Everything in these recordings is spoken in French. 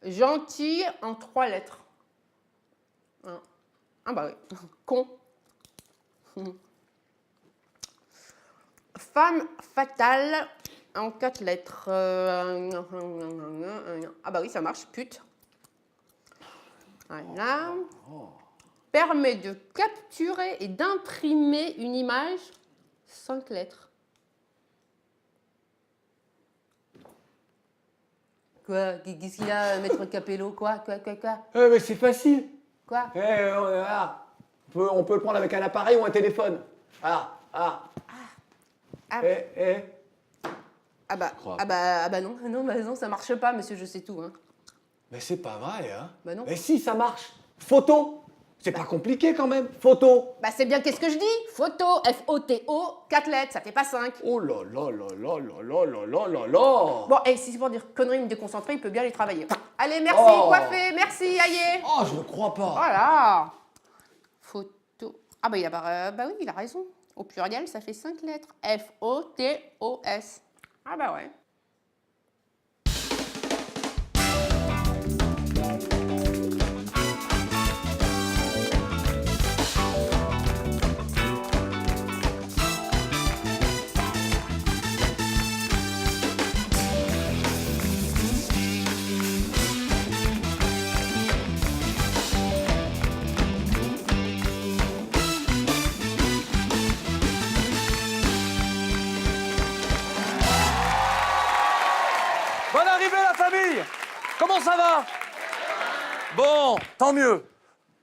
Gentil en 3 lettres. Ah bah oui. Con. Femme fatale en 4 lettres. Ah bah oui, ça marche. Pute. Voilà. Permet de capturer et d'imprimer une image. 5 lettres. Quoi? Qu'est-ce qu'il y a, maître Capello? Quoi? Mais c'est facile. Quoi? Voilà. On peut le prendre avec un appareil ou un téléphone. Ah. Ah. Ah bah non, non, ça marche pas, monsieur, je sais tout, hein. Mais c'est pas vrai, hein. Bah non. Mais si, ça marche. Photo. C'est pas compliqué quand même. Photo. Bah c'est bien qu'est-ce que je dis? Photo, F-O-T-O, 4 lettres, ça fait pas 5. Oh là là là là là là là là là là. Bon, et si c'est pour dire conneries me déconcentrer, il peut bien les travailler. Allez, merci, Oh. coiffé, merci, aïe. Oh, je ne crois pas. Voilà. Photo. Ah bah, bah oui, il a raison. Au pluriel, ça fait 5 lettres. F-O-T-O-S. Ah bah ouais. Bonne arrivée, la famille! Comment ça va? Bon, tant mieux.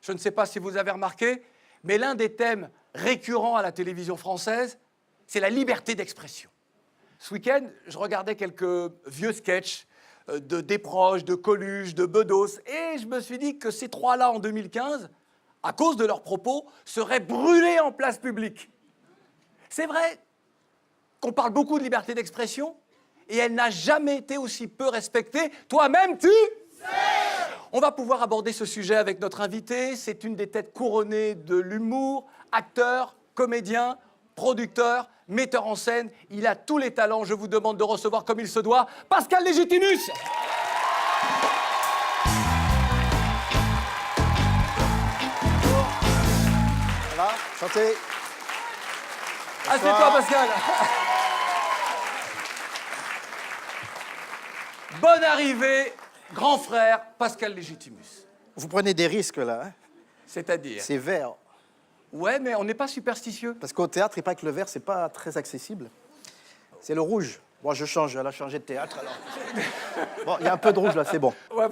Je ne sais pas si vous avez remarqué, mais l'un des thèmes récurrents à la télévision française, c'est la liberté d'expression. Ce week-end, je regardais quelques vieux sketchs de Desproges, de Coluche, de Bedos, et je me suis dit que ces trois-là, en 2015, à cause de leurs propos, seraient brûlés en place publique. C'est vrai qu'on parle beaucoup de liberté d'expression, et elle n'a jamais été aussi peu respectée. Toi-même, tu sais. On va pouvoir aborder ce sujet avec notre invité. C'est une des têtes couronnées de l'humour, acteur, comédien, producteur, metteur en scène. Il a tous les talents. Je vous demande de recevoir comme il se doit Pascal Légitimus. Ça va? Santé. Assieds-toi, Pascal. Bonne arrivée, grand frère Pascal Légitimus. Vous prenez des risques, là. Hein? C'est-à-dire? C'est vert. Ouais, mais on n'est pas superstitieux. Parce qu'au théâtre, il paraît que le vert, c'est pas très accessible. C'est le rouge. Bon, je change, elle a changé de théâtre, alors. Bon, il y a un peu de rouge, là, c'est bon. Ouais.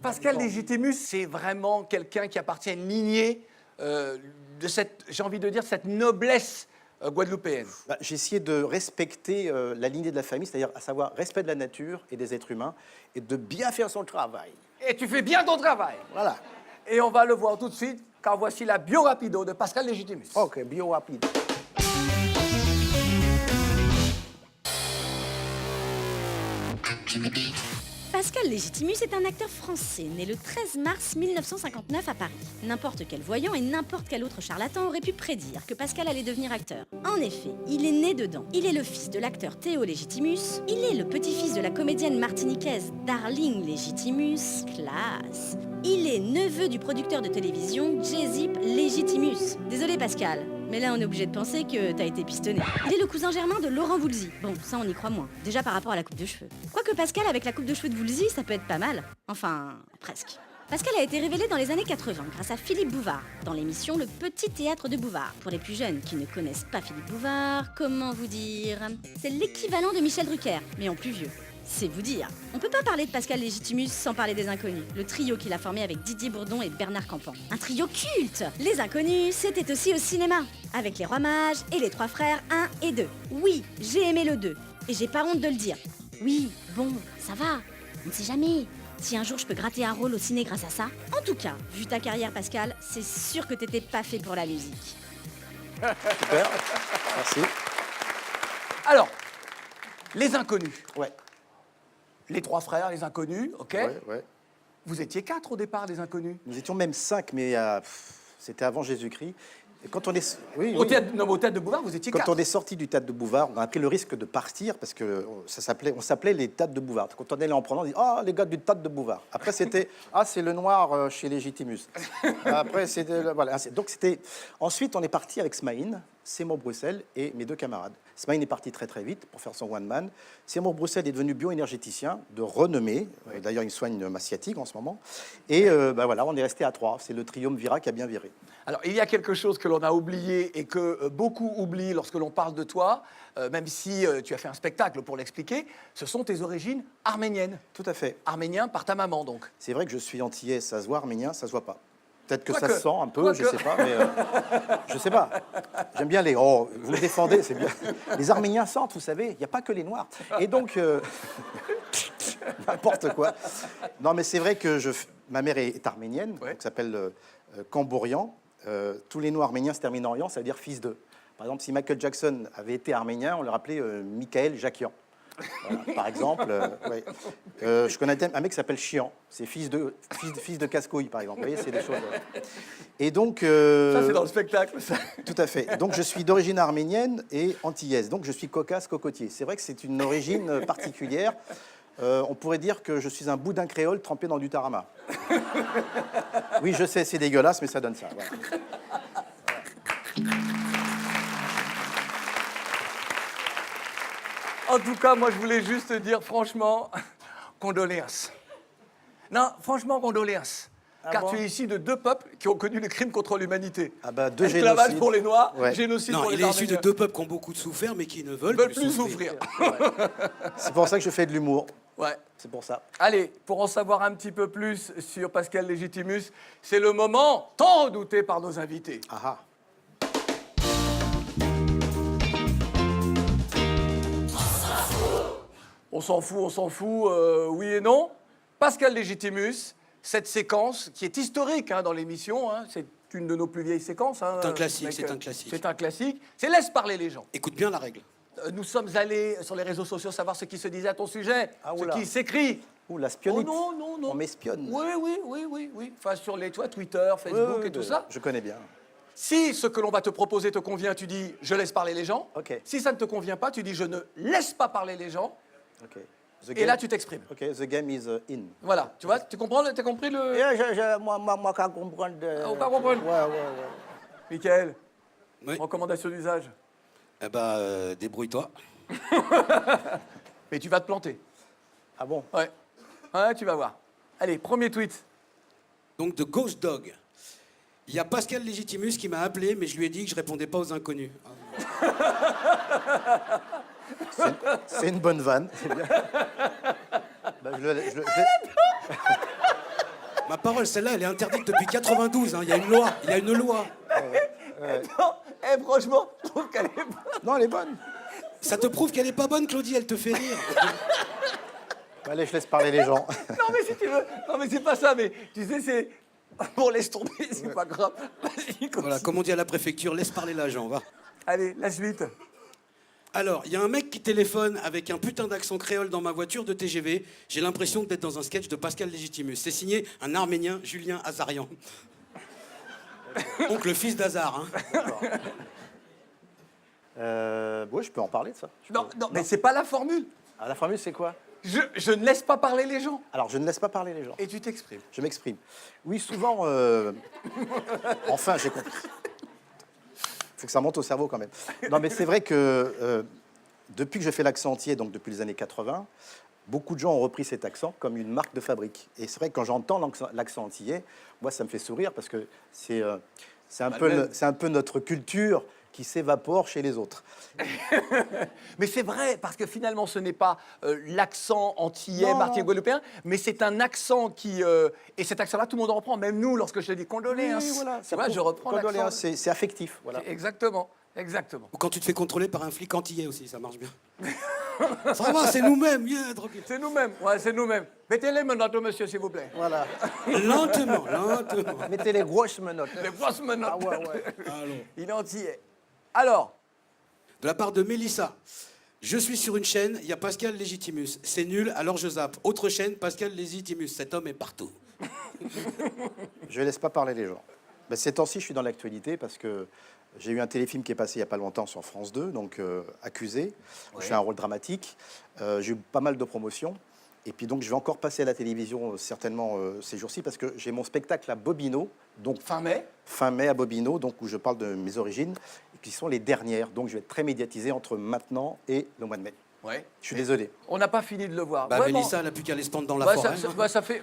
Pascal Légitimus, c'est vraiment quelqu'un qui appartient à une lignée de cette, j'ai envie de dire, cette noblesse guadeloupéenne. Bah, j'ai essayé de respecter la lignée de la famille, c'est-à-dire à savoir respect de la nature et des êtres humains, et de bien faire son travail. Et tu fais bien ton travail. Voilà. Et on va le voir tout de suite, car voici la bio rapido de Pascal Légitimus. Ok, bio rapide. Pascal Légitimus est un acteur français né le 13 mars 1959 à Paris. N'importe quel voyant et n'importe quel autre charlatan aurait pu prédire que Pascal allait devenir acteur. En effet, il est né dedans. Il est le fils de l'acteur Théo Légitimus, il est le petit-fils de la comédienne martiniquaise Darling Légitimus, classe. Il est neveu du producteur de télévision Jezip Légitimus. Désolé Pascal, mais là on est obligé de penser que t'as été pistonné. Il est le cousin germain de Laurent Voulzy. Bon, ça on y croit moins. Déjà par rapport à la coupe de cheveux. Quoique Pascal avec la coupe de cheveux de Voulzy, ça peut être pas mal. Enfin, presque. Pascal a été révélé dans les années 80 grâce à Philippe Bouvard, dans l'émission Le Petit Théâtre de Bouvard. Pour les plus jeunes qui ne connaissent pas Philippe Bouvard, comment vous dire? C'est l'équivalent de Michel Drucker, mais en plus vieux. C'est vous dire. On peut pas parler de Pascal Légitimus sans parler des Inconnus, le trio qu'il a formé avec Didier Bourdon et Bernard Campan. Un trio culte. Les Inconnus, c'était aussi au cinéma, avec les Rois Mages et les Trois Frères 1 et 2. Oui, j'ai aimé le 2, et j'ai pas honte de le dire. Oui, bon, ça va, on ne sait jamais. Si un jour je peux gratter un rôle au ciné grâce à ça. En tout cas, vu ta carrière Pascal, c'est sûr que t'étais pas fait pour la musique. Super. Merci. Alors, les Inconnus. Ouais. Les Trois Frères, les Inconnus, ok? Ouais. Vous étiez 4 au départ, les Inconnus. Nous étions même 5, mais c'était avant Jésus-Christ. Et quand on est... Oui, Au oui. théâtre, non, mais au théâtre de Bouvard, vous étiez Quand 4. on est sorti du théâtre de Bouvard, on a pris le risque de partir parce que on s'appelait les théâtres de Bouvard. Quand on allait en promenade, on dit ah les gars du théâtre de Bouvard. Après c'était ah c'est le noir chez Légitimus. Après c'était voilà. Donc c'était. Ensuite on est parti avec Smaïn, Seymour Bruxelles et mes 2 camarades. Smaïn est parti très très vite pour faire son one man. Seymour Bruxelles est devenu bioénergéticien de renommée. D'ailleurs il soigne ma sciatique en ce moment. Et voilà on est resté à 3. C'est le triumvirat qui a bien viré. Alors, il y a quelque chose que l'on a oublié et que beaucoup oublient lorsque l'on parle de toi, même si tu as fait un spectacle pour l'expliquer, ce sont tes origines arméniennes. Tout à fait. Arménien par ta maman, donc. C'est vrai que je suis antillais, ça se voit, arménien, ça se voit pas. Peut-être que ça Quoique. se sent un peu, Quoique. je sais pas, mais je sais pas. J'aime bien les. Oh, vous me défendez, c'est bien. Les Arméniens sentent, vous savez, il n'y a pas que les Noirs. Et donc, n'importe quoi. Non, mais c'est vrai que ma mère est arménienne, Ouais. donc s'appelle Camborian. Tous les noms arméniens se terminent en Yan, ça veut dire fils de. Par exemple, si Michael Jackson avait été arménien, on l'aurait appelé Michael Jakian. Voilà, par exemple, ouais. Je connais un mec qui s'appelle Chian, c'est fils de casse-couille, par exemple. Vous voyez, c'est des choses. Et donc, Ça, c'est dans le spectacle, ça. tout à fait. Donc, je suis d'origine arménienne et antillaise. Donc, je suis cocasse cocotier. C'est vrai que c'est une origine particulière. On pourrait dire que je suis un boudin créole trempé dans du tarama. Oui, je sais, c'est dégueulasse, mais ça donne ça. Voilà. En tout cas, moi, je voulais juste dire, franchement, condoléances. Non, franchement, condoléances. Ah Car bon tu es issu de 2 peuples qui ont connu les crimes contre l'humanité. Ah bah, 2 Esclavage génocides. pour les Noirs, Ouais. génocide Non, pour il les est issu de Arméniens. 2 peuples qui ont beaucoup souffert, mais qui ne veulent, Ils veulent plus souffrir. C'est pour ça que je fais de l'humour. Ouais. C'est pour ça. Allez, pour en savoir un petit peu plus sur Pascal Légitimus, c'est le moment tant redouté par nos invités. Ah ah. On s'en fout, oui et non. Pascal Légitimus, cette séquence qui est historique dans l'émission, c'est une de nos plus vieilles séquences. C'est un classique, mec, c'est un classique. C'est un classique. C'est laisse parler les gens. Écoute bien la règle. Nous sommes allés sur les réseaux sociaux savoir ce qui se disait à ton sujet, Ah, ce oula. qui s'écrit. Ouh, la spionnite. Oh non, non. On m'espionne. Oui. Enfin, sur les toits, Twitter, Facebook et tout ça. Je connais bien. Si ce que l'on va te proposer te convient, tu dis je laisse parler les gens. Ok. Si ça ne te convient pas, tu dis je ne laisse pas parler les gens. Ok. The Et là, tu t'exprimes. Ok, the game is in. Voilà, tu vois, tu comprends, t'as compris le. Moi, qu'à comprendre. On va comprendre. Ouais. Michael, Oui. recommandation d'usage. Eh ben, débrouille-toi. Mais tu vas te planter. Ah bon? Ouais. Ouais, tu vas voir. Allez, premier tweet. Donc, de Ghost Dog. Il y a Pascal Légitimus qui m'a appelé, mais je lui ai dit que je répondais pas aux inconnus. C'est une bonne vanne. C'est bien. Bah, Ma parole, celle-là, elle est interdite depuis 92. Il y a une loi. Il y a une loi. Non, franchement, je trouve qu'elle est bonne. Non, elle est bonne. Ça te prouve qu'elle est pas bonne, Claudie. Elle te fait rire. Allez, je laisse parler les gens. Non, mais si tu veux. Non, mais c'est pas ça, mais tu sais, c'est. Bon, laisse tomber, c'est pas grave. Vas-y, continue. Voilà, comme on dit à la préfecture, laisse parler l'agent, va. Allez, la suite. Alors, il y a un mec qui téléphone avec un putain d'accent créole dans ma voiture de TGV. J'ai l'impression d'être dans un sketch de Pascal Légitimus. C'est signé un Arménien, Julien Azarian. Donc le fils d'Azar. Oui, je peux en parler de ça. Non, mais c'est pas la formule. Ah, la formule, c'est quoi? Je ne laisse pas parler les gens. Alors, je ne laisse pas parler les gens. Et tu t'exprimes. Je m'exprime. Oui, souvent. Enfin, j'ai compris. Il faut que ça monte au cerveau quand même. Non, mais c'est vrai que depuis que je fais l'accent entier, donc depuis les années 80, beaucoup de gens ont repris cet accent comme une marque de fabrique. Et c'est vrai que quand j'entends l'accent antillais, moi, ça me fait sourire parce que c'est un peu notre culture qui s'évapore chez les autres. Mais c'est vrai, parce que finalement, ce n'est pas l'accent antillais, Non. martinique-guadeloupéen, mais c'est un accent qui... et cet accent-là, tout le monde en reprend. Même nous, lorsque je te dis condoléances, Oui, voilà, tu vois, je reprends condoléances, l'accent. c'est affectif. Voilà. Exactement, exactement. Ou quand tu te fais contrôler par un flic antillais aussi, ça marche bien. Ça va, c'est nous-mêmes, yeah, tranquille. C'est nous-mêmes, ouais, c'est nous-mêmes. Mettez les menottes, monsieur, s'il vous plaît. Voilà. Lentement, lentement. Mettez les grosses menottes. Les grosses menottes. Ah ouais. Allons. Il est antillais. Alors, De la part de Mélissa. Je suis sur une chaîne, il y a Pascal Légitimus. C'est nul, alors je zappe. Autre chaîne, Pascal Légitimus. Cet homme est partout. Je laisse pas parler les gens. Ben, ces temps-ci, je suis dans l'actualité parce que j'ai eu un téléfilm qui est passé il n'y a pas longtemps sur France 2, donc Accusé. Je fais un rôle dramatique. J'ai eu pas mal de promotions. Et puis donc, je vais encore passer à la télévision certainement ces jours-ci parce que j'ai mon spectacle à Bobino. Donc, Fin mai. fin mai à Bobino, donc où je parle de mes origines, et qui sont les dernières. Donc, je vais être très médiatisé entre maintenant et le mois de mai. Ouais. Je suis désolé. On n'a pas fini de le voir. Bah, Ouais, bon. Mélissa, elle a plus qu'à aller se pendre dans la Bah, forêt. ça fait,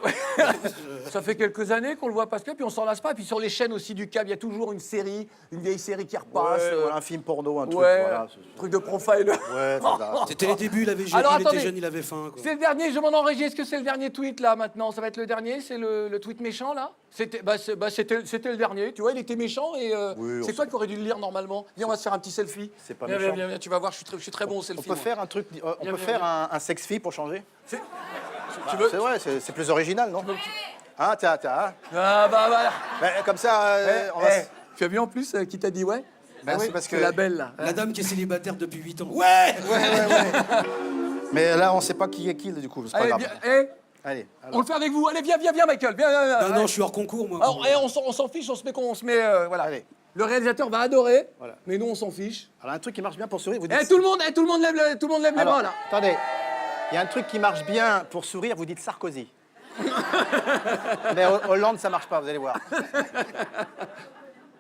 ça fait quelques années qu'on le voit Pascal, puis on s'en lasse pas. Et puis sur les chaînes aussi du câble, il y a toujours une série, une vieille série qui repasse. Ouais, voilà, un film porno, un truc. ouais, Voilà. truc de profiler. Ouais, c'est ça. C'était les débuts, il avait Alors, il était attendez. jeune, il avait faim. Quoi. C'est le dernier, je m'en enregistre. Est-ce que c'est le dernier tweet là maintenant? Ça va être le dernier? C'est le tweet méchant là? C'était le dernier, tu vois, il était méchant et Oui, c'est on toi qui aurais dû le lire normalement. Viens, on va se faire un petit selfie. C'est pas Viens, méchant. viens, tu vas voir, je suis très bon au selfie. On peut moi. faire un truc, on Viens, peut viens, faire un sex-fi pour changer. C'est- Bah, tu veux? C'est vrai, c'est plus original, non? Ah, tiens, hein. Ah bah voilà. Ben, comme ça, on va se- Tu as vu en plus qui t'a dit ouais? Ben oui, parce C'est que... la belle là. La dame qui est célibataire depuis 8 ans. Ouais. Mais là, on sait pas qui est qui, du coup, c'est pas Allez, grave. viens, Allez, on le fait avec vous. Allez, viens, Michael. Viens. Non, je suis hors concours, moi. Alors, on s'en fiche, on se met, voilà. Allez. Le réalisateur va adorer, Voilà. mais nous on s'en fiche. Alors, un truc qui marche bien pour sourire, vous dites... Tout le monde lève les Alors, bras là. attendez, il y a un truc qui marche bien pour sourire, vous dites Sarkozy. Mais Hollande, ça marche pas, vous allez voir.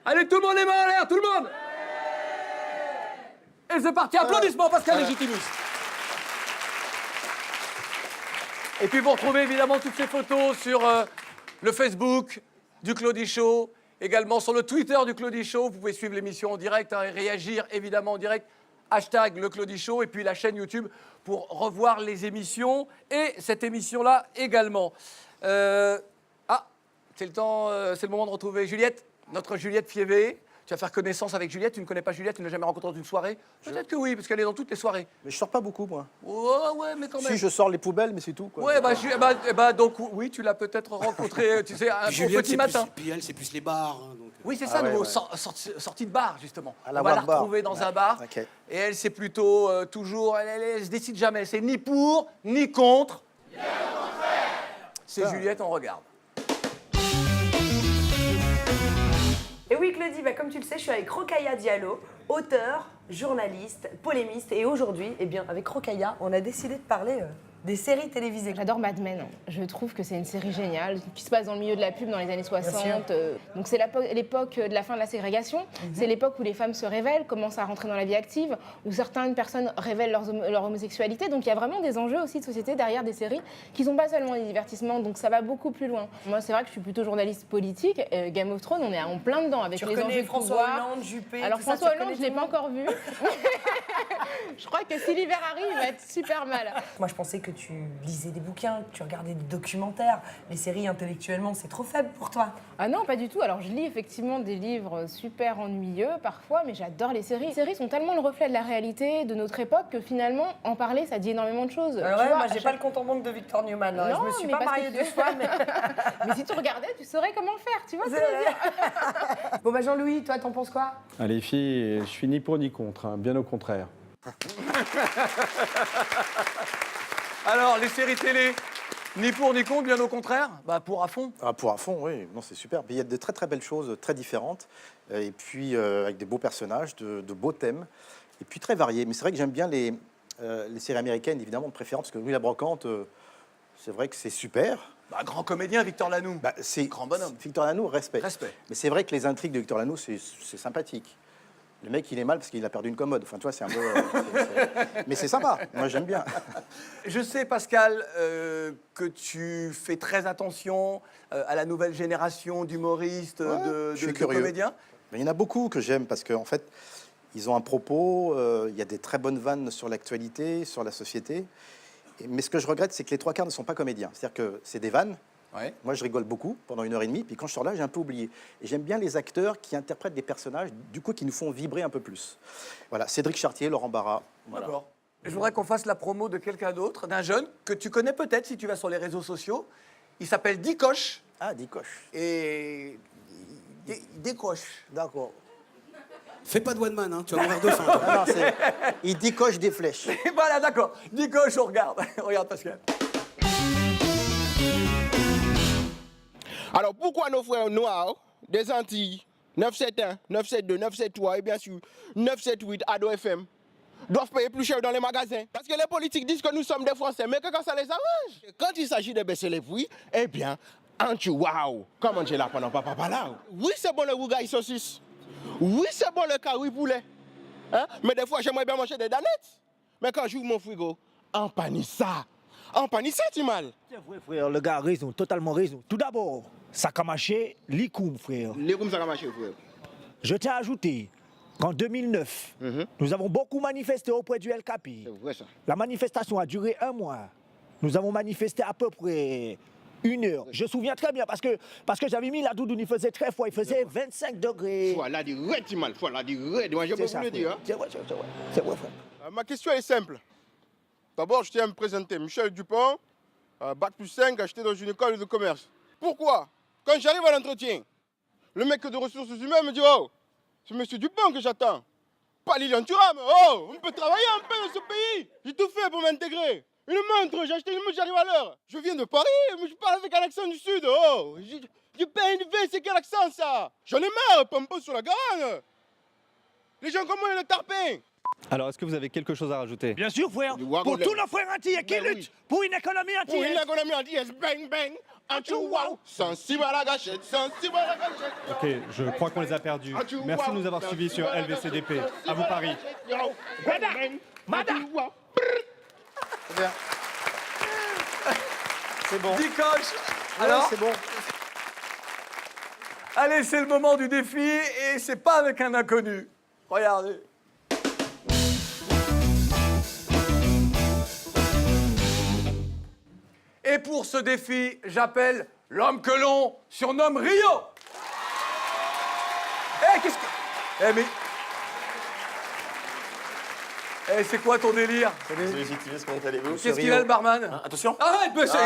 Allez, tout le monde les mains en l'air, tout le monde. Et c'est parti, applaudissements Pascal Légitimus. Et puis vous retrouvez évidemment toutes ces photos sur le Facebook du Claudie Show, également sur le Twitter du Claudie Show. Vous pouvez suivre l'émission en direct et réagir évidemment en direct. Hashtag le Claudie Show et puis la chaîne YouTube pour revoir les émissions et cette émission-là également. C'est le moment de retrouver Juliette, notre Juliette Fievé. Tu vas faire connaissance avec Juliette. Tu ne connais pas Juliette, tu ne l'as jamais rencontrée dans une soirée? Peut-être que oui, parce qu'elle est dans toutes les soirées. Mais je sors pas beaucoup, moi. Ouais, mais quand même. Si, je sors les poubelles, mais c'est tout, quoi. Ouais, donc oui, tu l'as peut-être rencontrée, tu sais, un Juliette, petit c'est matin. plus, puis elle, c'est plus les bars. hein, donc, Oui, c'est ça, ouais, nous, ouais. sortie de bar, justement. À On la va la War Bar. retrouver dans un bar. Ok. Et elle, c'est plutôt toujours, elle se décide jamais. C'est ni pour, ni contre. C'est Juliette, on regarde. Et oui, Claudie, comme tu le sais, je suis avec Rokhaya Diallo, auteur, journaliste, polémiste. Et aujourd'hui, eh bien, avec Rokhaya, on a décidé de parler des séries télévisées. J'adore Mad Men. Je trouve que c'est une série géniale qui se passe dans le milieu de la pub dans les années 60. Donc c'est l'époque de la fin de la ségrégation. C'est l'époque où les femmes se révèlent, commencent à rentrer dans la vie active, où certaines personnes révèlent leur homosexualité. Donc il y a vraiment des enjeux aussi de société derrière des séries qui sont pas seulement des divertissements. Donc ça va beaucoup plus loin. Moi, c'est vrai que je suis plutôt journaliste politique. Game of Thrones, on est en plein dedans avec Tu les reconnais enjeux de François pouvoir. Hollande, Juppé, Alors tout ça, François tu Hollande, je reconnais l'ai tout pas le monde encore vu. Je crois que si l'hiver arrive, il va être super mal. Moi, je pensais que tu lisais des bouquins, que tu regardais des documentaires. Les séries, intellectuellement, c'est trop faible pour toi. Ah non, pas du tout. Alors je lis effectivement des livres super ennuyeux parfois, mais j'adore les séries. Les séries sont tellement le reflet de la réalité, de notre époque, que finalement, en parler, ça dit énormément de choses. Tu vois, moi, à j'ai chaque- pas le compte en banque de Victor Newman. hein. Non, Je me suis mais pas parce que mariée tu- 2 fois, mais... Mais si tu regardais, tu saurais comment le faire, tu vois ce que C'est je veux dire. vrai. Bon, Jean-Louis, toi, t'en penses quoi? Ah, les filles, je suis ni pour ni contre, hein, bien au contraire. Alors, les séries télé, ni pour ni contre, bien au contraire. Bah, pour à fond. Ah, pour à fond, oui, non, c'est super. Il y a de très très belles choses, très différentes, et puis avec des beaux personnages, de beaux thèmes, et puis très variés. Mais c'est vrai que j'aime bien les séries américaines, évidemment, de préférence, parce que Louis la Brocante, c'est vrai que c'est super. Bah, grand comédien, Victor Lanoux. Bah, c'est Grand bonhomme. Victor Lanoux, respect. Respect. Mais c'est vrai que les intrigues de Victor Lanoux, c'est sympathique. Le mec, il est mal parce qu'il a perdu une commode. Enfin, tu vois, c'est un peu... Mais c'est sympa. Moi, j'aime bien. Je sais, Pascal, que tu fais très attention à la nouvelle génération d'humoristes, Ouais, je suis de curieux. comédiens. Mais il y en a beaucoup que j'aime parce qu'en fait, ils ont un propos, il y a des très bonnes vannes sur l'actualité, sur la société. Mais ce que je regrette, c'est que les trois quarts ne sont pas comédiens. C'est-à-dire que c'est des vannes. Ouais. Moi, je rigole beaucoup pendant 1h30, puis quand je sors là, j'ai un peu oublié. Et j'aime bien les acteurs qui interprètent des personnages, du coup, qui nous font vibrer un peu plus. Voilà, Cédric Chartier, Laurent Barra. Voilà. D'accord. Je voudrais qu'on fasse la promo de quelqu'un d'autre, d'un jeune que tu connais peut-être si tu vas sur les réseaux sociaux. Il s'appelle Dicoche Ah, Dicoche. et il décoche. D'accord. Fais pas de one man, hein, tu vas mourir de faim. toi. Ah, non, il décoche des flèches. Et voilà, d'accord. Dicoche, on regarde. Regarde, Pascal. Alors pourquoi nos frères noirs des Antilles, 971, 972, 973 et bien sûr 978 Ado FM, doivent payer plus cher dans les magasins. Parce que les politiques disent que nous sommes des Français, mais que quand ça les arrange, quand il s'agit de baisser les prix, eh bien, waouh, comment j'ai là pendant papa là. Oui, c'est bon le rougail saucisse. Oui, c'est bon le curry poulet. Hein? Mais des fois, j'aimerais bien manger des danettes. Mais quand j'ouvre mon frigo, empanissa, tu mal. C'est vrai, frère, le gars a raison, totalement raison. Tout d'abord, ça a marché, l'ICOUM, frère. L'ICOUM, ça a marché, frère. Je tiens à ajouter qu'en 2009, nous avons beaucoup manifesté auprès du LKP. C'est vrai, ça. La manifestation a duré 1 mois. Nous avons manifesté à peu près 1 heure. Je me souviens très bien parce que j'avais mis la doudoune, il faisait très froid, il faisait 25 degrés. Voilà, du red, tu mal. Voilà, du red. Moi, je peux vous le dire. Hein? C'est vrai, frère. Ma question est simple. D'abord, je tiens à me présenter. Michel Dupont, bac plus 5, acheté dans une école de commerce. Pourquoi? Quand j'arrive à l'entretien, le mec de ressources humaines me dit « Oh, c'est monsieur Dupont que j'attends. Pas Lilian Thuram. Oh, on peut travailler un peu dans ce pays. J'ai tout fait pour m'intégrer. Une montre, j'ai acheté une montre, j'arrive à l'heure. Je viens de Paris, mais je parle avec un accent du Sud. Oh, je paye une V, c'est quel accent ça? J'en ai marre, pompon sur la Garonne. Les gens comme moi, ils le tarpin. » Alors, est-ce que vous avez quelque chose à rajouter? Bien sûr, frère. Pour tous nos frères antillais qui luttent pour une économie antillaise. Pour une économie antillaise, bang, bang. Wow, sensible à la gâchette, sensible à la gâchette. Ok, je crois qu'on les a perdus. Merci de nous avoir suivis sur LVCDP. À vous Paris. C'est bien. C'est bon. 10 coches. Alors, c'est bon. allez, c'est le moment du défi et c'est pas avec un inconnu. Regardez. Et pour ce défi, j'appelle l'homme que l'on surnomme Rio. Eh, qu'est-ce que... Eh, mais... Eh, c'est quoi ton délire? Légitimus, comment allez-vous? Qu'est-ce qu'il a, le barman? Attention. Arrête, monsieur.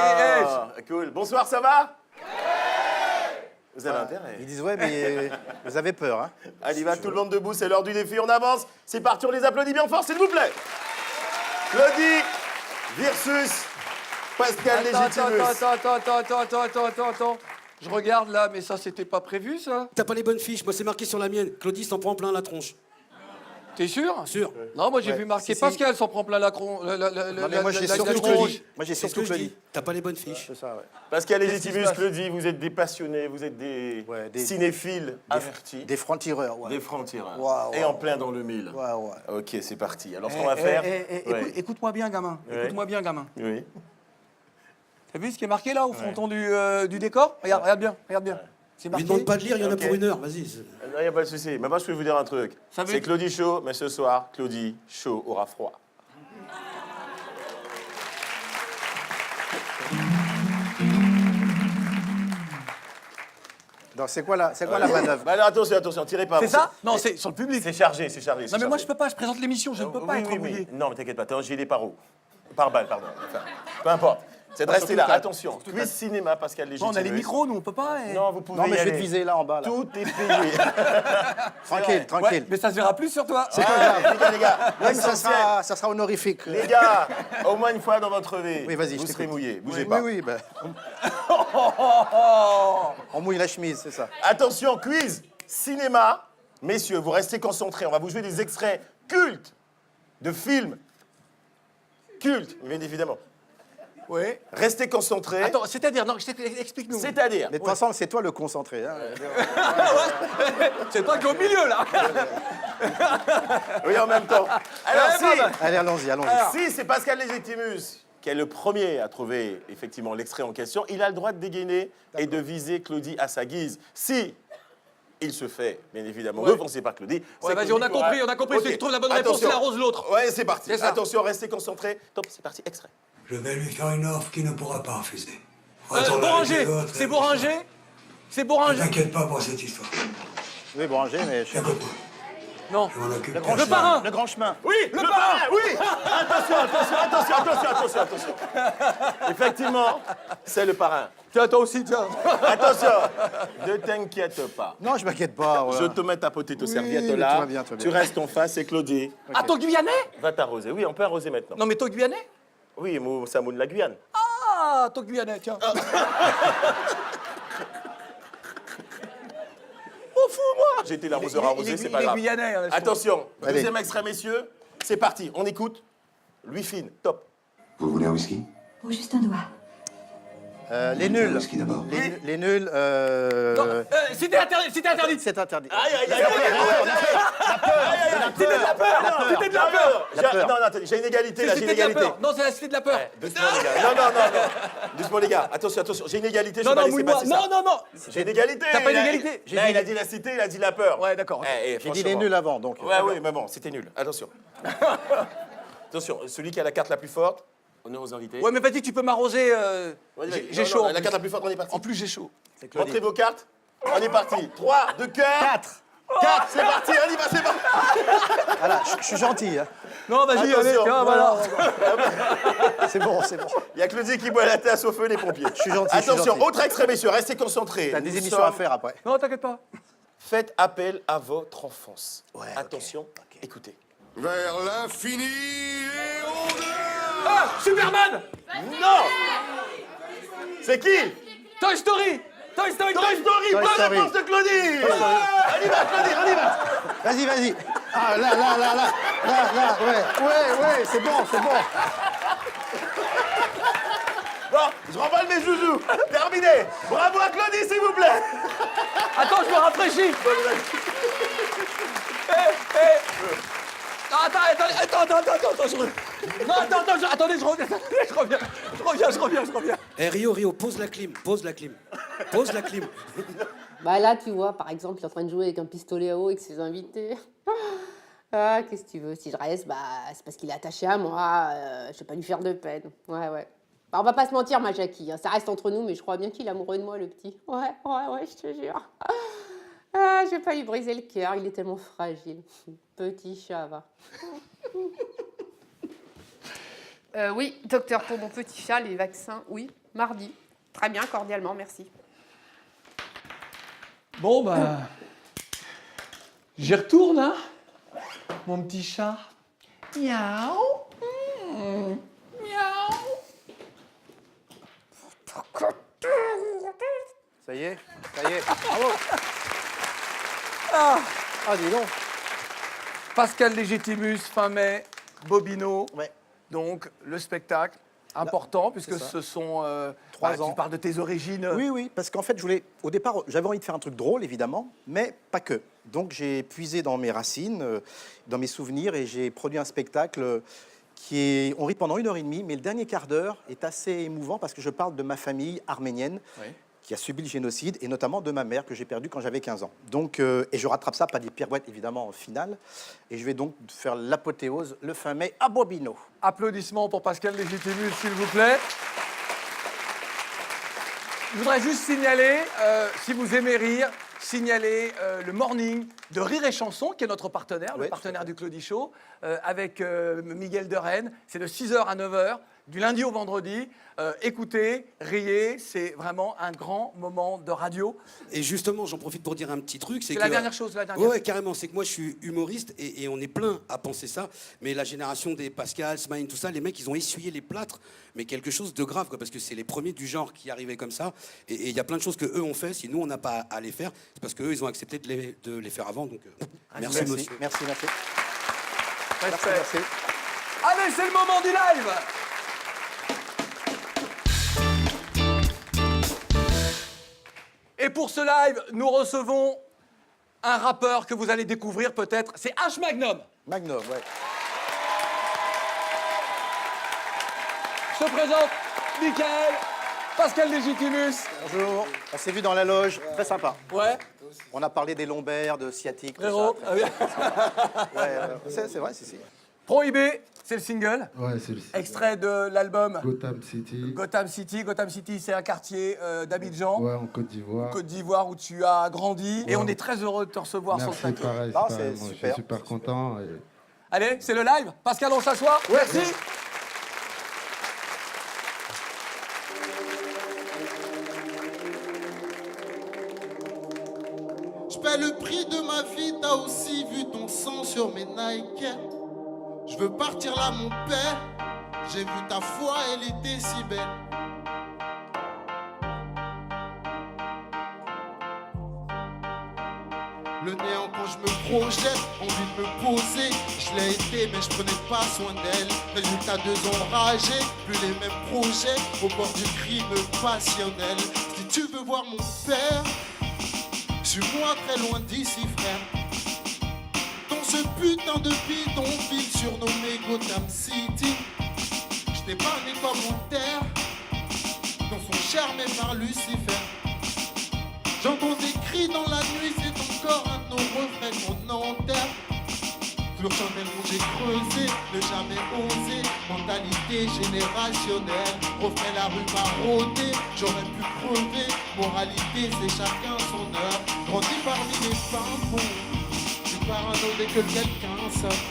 Cool. Bonsoir, ça va? Vous avez intérêt. Ils disent ouais, mais vous avez peur, hein. Allez, va tout le monde debout, c'est l'heure du défi, on avance. C'est parti, on les applaudit bien fort, s'il vous plaît. Claudie versus Pascal Légitimus. Attends. Je regarde là, mais ça, c'était pas prévu, ça? T'as pas les bonnes fiches, moi c'est marqué sur la mienne. Claudie s'en prend plein la tronche. T'es sûr? Sûr. Non, moi j'ai vu marquer Pascal s'en prend plein la tronche. Moi, j'ai surtout Claudie. Moi, j'ai surtout Claudie. T'as pas les bonnes fiches. C'est ça, ouais. Pascal Légitimus, Claudie, vous êtes des passionnés, vous êtes des cinéphiles avertis. Des francs-tireurs, ouais. Des francs-tireurs. Ouais, Et en plein dans le mille. Ouais, ouais. Ok, c'est parti. Alors, ce qu'on va faire... Écoute-moi bien, gamin. Écoute-moi bien, gamin. Oui. T'as vu ce qui est marqué là, au fronton du décor? Regarde bien. C'est Lui marqué. demande pas de lire, il y en a Ok. pour 1 heure, vas-y. Non, il n'y a pas de souci. Mais moi, je peux vous dire un truc. Ça veut C'est dire- Claudie chaud, mais ce soir, Claudie chaud aura froid. Donc, c'est quoi la manœuvre? Bah alors, attention, tirez pas. C'est ça? Non, c'est sur le public. C'est chargé. Non, mais moi je peux pas, je présente l'émission, je ne peux pas Oui, être oui, embrouillé. oui. Non, mais t'inquiète pas, t'es un gilet par où? Par balle, pardon. Enfin, peu importe. C'est de rester là. Attention. Quiz cinéma, Pascal Bon, Légitimus. on a les micros, nous on peut pas. Non, vous pouvez Non, mais y je vais te aller. viser là en bas. Là. Tout est payé. Tranquille, tranquille. Mais ça se verra plus sur toi. C'est pas grave. Les gars, Même ça l'essentiel. ça sera honorifique. Les gars, au moins une fois dans votre vie, Oui, vas-y, je vous serez t'écoute. mouillés. Bougez Oui, pas. oui, ben, on mouille la chemise, c'est ça. Attention, quiz cinéma. Messieurs, vous restez concentrés. On va vous jouer des extraits cultes de films. Cultes, bien évidemment. Oui. Restez concentrés. Attends, c'est-à-dire, non, explique-nous. C'est-à-dire. Mais de toute façon, c'est toi le concentré. Hein. C'est toi qui es au milieu là. Oui, en même temps. Alors, Allez, allons-y, allons-y. si c'est Pascal Légitimus qui est le premier à trouver effectivement l'extrait en question, il a le droit de dégainer et de viser Claudie à sa guise. Si il se fait, bien évidemment, refoncer par Claudie. Ouais, vas-y, on a compris. Ok. Celui qui trouve la bonne réponse, il arrose l'autre. Ouais, c'est parti. C'est ça. Attention, restez concentrés. Top, c'est parti, extrait. Je vais lui faire une offre qu'il ne pourra pas refuser. Boranger. C'est Boranger. C'est Ne Boranger. t'inquiète pas pour cette histoire. Oui, Boranger, mais je sais pas. Écoute-moi, Non. je m'en occupe. Le parrain. Le grand chemin. Oui, le parrain, oui. Attention. Effectivement, c'est le parrain. Tiens, toi aussi, tiens. Attention, ne t'inquiète pas. Non, je m'inquiète pas. Voilà. Je te mets ta petite Oui, serviette mais là. tout va bien, tout va bien. Tu restes en face, c'est Claudie. Ah, toi Guyanais? Va t'arroser. Oui, on peut arroser maintenant. Non, mais toi Guyanais? Oui, Samoun la Guyane. Ah, toi Guyanais, tiens. J'ai été l'arroseur arrosé, c'est pas il est grave. guyanais, hein, je Attention, Allez. deuxième extrait, messieurs. C'est parti, on écoute. Louis Fine, top. Vous voulez un whisky? Oh, juste un doigt. Les nuls. Whisky d'abord. Les nuls. Non, c'était interdit, c'était interdit. C'est interdit. Aïe, aïe, aïe, C'était de la peur. C'était de la peur. Non, non, attendez, j'ai une égalité là, j'ai une C'était de la égalité. peur. Non, c'est la cité de la peur. Doucement les gars. Non, non, non, non. Doucement les gars. Attention, attention. J'ai une égalité. Non, je vais non, pas laisser mouille-moi. passer ça. Non, non, non. J'ai une égalité. T'as pas Il a- d'égalité. Là, il a dit la cité, il a dit la peur. Ouais, d'accord. Ok. J'ai dit les nuls avant, donc. Ouais, oui, mais bon, c'était nul. Attention. Attention, celui qui a la carte la plus forte, honneur aux invités. Ouais, mais vas-y, tu peux m'arroser. Vas-y, J'ai non, chaud. non, la carte la plus forte, on est parti. En plus, j'ai chaud. Montrez vos cartes. On est parti. 3, 2 cœur. 4. 4, c'est parti, on y va, c'est parti. Voilà, je suis gentil. Hein. Non, vas-y, allez, Attention. tiens, voilà. C'est bon, c'est bon. Il y a Claudie qui boit la tasse au feu, les pompiers. Je suis gentil. Attention, autre extrait, messieurs, restez concentrés. T'as des Nous émissions sommes- à faire après. Non, t'inquiète pas. Faites appel à votre enfance. Ouais, Attention, écoutez. Vers l'infini et au-delà. Ah, Superman. Non. C'est qui? Toy Story. Toy Story. Toy Story, bonne Story. réponse de Claudie. On y va, Claudie, on y va. Vas-y, vas-y. Ah, là, ouais, c'est bon, c'est bon. Bon, je remballe mes zouzous. Terminé. Bravo à Claudie, s'il vous plaît. Attends, je me rafraîchis. Attends, attendez, je reviens. Eh, Rio, pose la clim, pose la clim. Pose la clim. Bah là, tu vois, par exemple, il est en train de jouer avec un pistolet à eau avec ses invités. Ah, qu'est-ce que tu veux? Si je reste, bah, c'est parce qu'il est attaché à moi. Je vais pas lui faire de peine. Ouais, ouais. Bah, on va pas se mentir, ma Jackie. Hein. Ça reste entre nous, mais je crois bien qu'il est amoureux de moi, le petit. Ouais, je te jure. Ah, je vais pas lui briser le cœur. Il est tellement fragile. Petit chat, va. Oui, docteur, pour mon petit chat, les vaccins, oui, mardi. Très bien, cordialement, merci. Bon, bah. J'y retourne, hein, mon petit chat. Miaou. Miaou. Ça y est. Bravo. Ah, dis donc. Pascal Légitimus, fin mai, Bobino. Ouais. Donc, le spectacle, important, puisque c'est ça. ce sont... 3 ans. Tu parles de tes origines. Oui, parce qu'en fait, au départ, j'avais envie de faire un truc drôle, évidemment, mais pas que. Donc, j'ai puisé dans mes racines, dans mes souvenirs, et j'ai produit un spectacle on rit pendant 1h30, mais le dernier quart d'heure est assez émouvant parce que je parle de ma famille arménienne. Oui. Qui a subi le génocide, et notamment de ma mère, que j'ai perdue quand j'avais 15 ans. Donc, et je rattrape ça par des pirouettes, évidemment, en finale. Et je vais donc faire l'apothéose le fin mai à Bobino. Applaudissements pour Pascal Légitimus, s'il vous plaît. Je voudrais juste signaler, si vous aimez rire, signaler le morning de Rire et Chanson, qui est notre partenaire, le partenaire du Claudie Show, avec Miguel de Rennes. C'est de 6h à 9h, du lundi au vendredi. Écoutez, riez, c'est vraiment un grand moment de radio. Et justement, j'en profite pour dire un petit truc. C'est la dernière chose, la dernière. Ouais, carrément. C'est que moi, je suis humoriste et on est plein à penser ça. Mais la génération des Pascal, Smaïn, tout ça, les mecs, ils ont essuyé les plâtres. Mais quelque chose de grave, quoi, parce que c'est les premiers du genre qui arrivaient comme ça. Et il y a plein de choses qu'eux ont fait. Si nous, on n'a pas à les faire, c'est parce qu'eux, ils ont accepté de les faire avant. Donc, merci, monsieur. Merci. Respect. Allez, c'est le moment du live. Et pour ce live, nous recevons un rappeur que vous allez découvrir peut-être. C'est H Magnum. Magnum, ouais. Se présente Michael, Pascal Légitimus. Bonjour. On s'est vu dans la loge. Très sympa. Ouais. On a parlé des lombaires, de sciatique, tout Frérot. ça. C'est vrai, si. Prohibé, c'est le single. Ouais, c'est le single. Extrait de l'album Gotham City. Gotham City. Gotham City, c'est un quartier d'Abidjan. Ouais, en Côte d'Ivoire. Côte d'Ivoire où tu as grandi. Ouais. Et on est très heureux de te recevoir Merci, sur le plateau. pareil, Ah, pareil. c'est Moi, super. je suis super content. Et... Allez, c'est le live. Pascal, on s'assoit. Merci. Je paie le prix de ma vie, t'as aussi vu ton sang sur mes Nike. Je veux partir là, mon père. J'ai vu ta foi, elle était si belle. Le néant quand je me projette, envie de me poser. Je l'ai été mais je prenais pas soin d'elle. Résultat 2 ans enragés, plus les mêmes projets. Au bord du crime passionnel. Si tu veux voir mon père, suis-moi très loin d'ici frère. Dans ce putain de bidonville surnommé Gotham City. Je t'ai pas né comme mon terre, dans son charme et par Lucifer. J'entends des cris dans la nuit, c'est encore un de nos refrains qu'on enterre. Fleur Chanel où j'ai creusé, ne jamais osé. Mentalité générationnelle, refait la rue marronnée. J'aurais pu crever, moralité c'est chacun son heure. Grandi parmi les pimpons, je suis parano dès que quelqu'un sonne.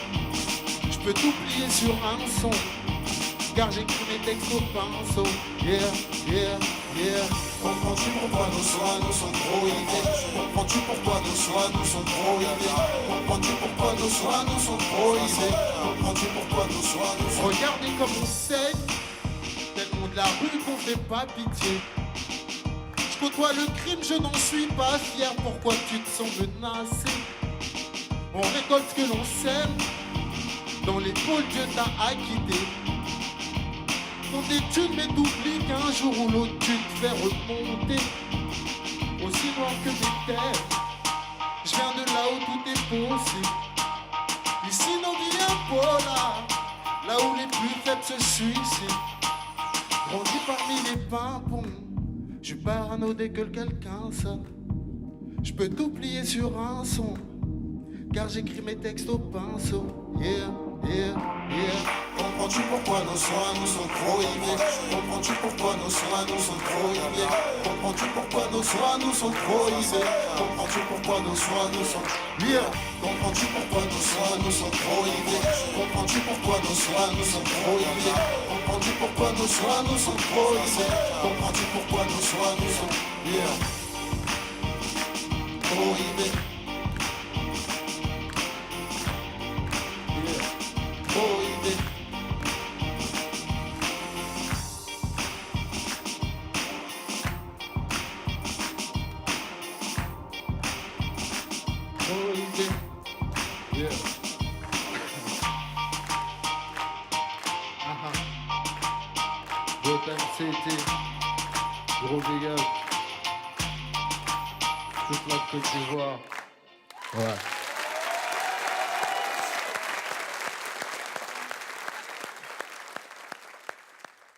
Je peux tout plier sur un son, car j'écris mes textes au pinceau. Yeah, yeah, yeah. Comprends-tu pourquoi nos soins nous sont prohibés? Comprends-tu pourquoi nos soins nous sont prohibés? Comprends-tu pourquoi nos soins nous sont prohibés? Comprends-tu pourquoi nos soins nous sont... Regardez comme on saigne, tellement de la rue qu'on fait pas pitié. Je côtoie le crime, je n'en suis pas fier. Pourquoi tu te sens menacé? On récolte ce que l'on sème, dans les pôles Dieu t'a acquitté. Ton étude mais t'oublies qu'un jour ou l'autre tu te fais remonter. Aussi noir que des terres, je viens de là où tout est possible. Ici nos vies impolaires, là où les plus faibles se suicident. grandi parmi les pimpons, je suis parano dès que quelqu'un sonne. Je peux tout plier sur un son, car j'écris mes textes au pinceau. Yeah, yeah, yeah. Comprends-tu pourquoi nos soins nous sont prohibés? Comprends-tu pourquoi nos soins nous sont prohibés? Comprends-tu pourquoi nos soins nous sont prohibés? Comprends-tu pourquoi nos soins nous sont... Yeah. Comprends-tu pourquoi nos soins nous sont prohibés? Comprends-tu pourquoi nos soins nous sont prohibés? Comprends-tu pourquoi nos soins nous sont prohibés? Comprends-tu pourquoi nos soins nous sont... Yeah. Prohibés. Yeah. Prohibés. Prohibé. Yeah. Gotham City, gros big up. Toute la Côte d'Ivoire. Ouais.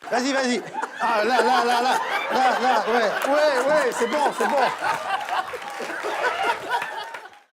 Vas-y, vas-y. Ah, là, ouais, c'est bon, c'est bon.